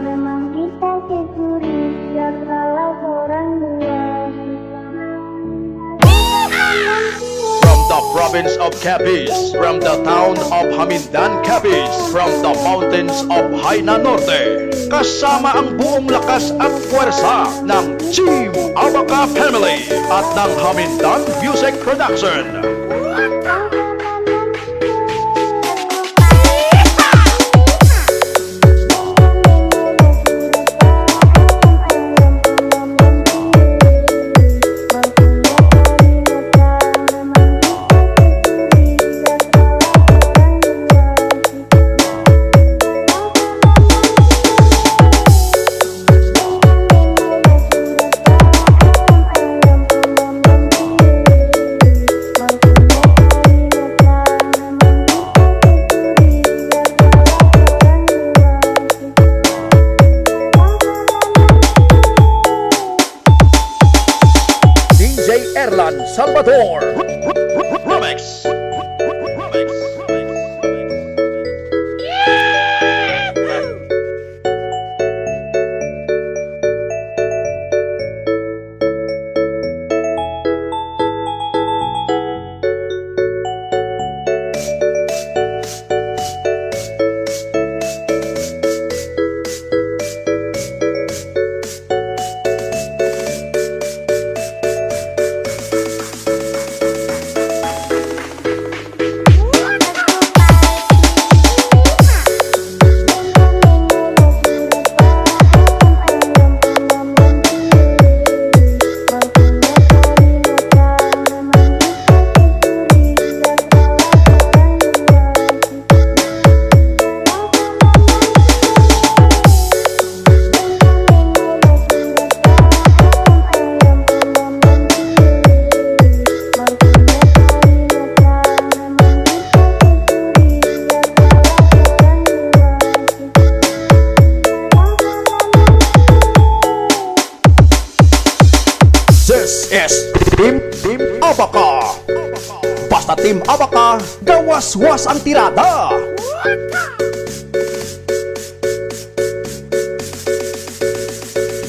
Memang kita kecuri, gak salah orang dua. From the province of Capiz, from the town of Hamindan, Capiz, from the mountains of Haina Norte, kasama ang buong lakas at puwersa ng Team Abaca Family at ng Hamindan Music Production. Erlan Salvador Remix. This is Team Abaca. Basta Team Abaca, gawas-was ang tirada.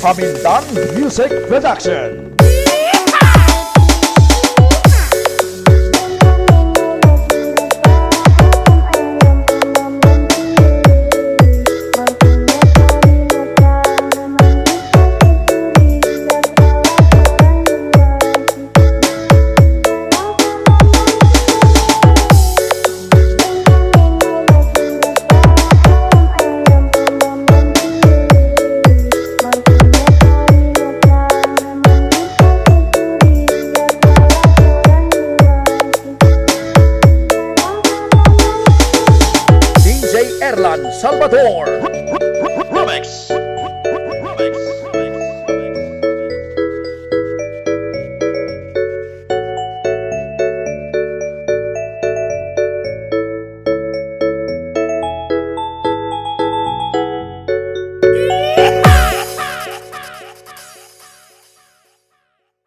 Hamindan Music Production. Erlan Salvador Remix.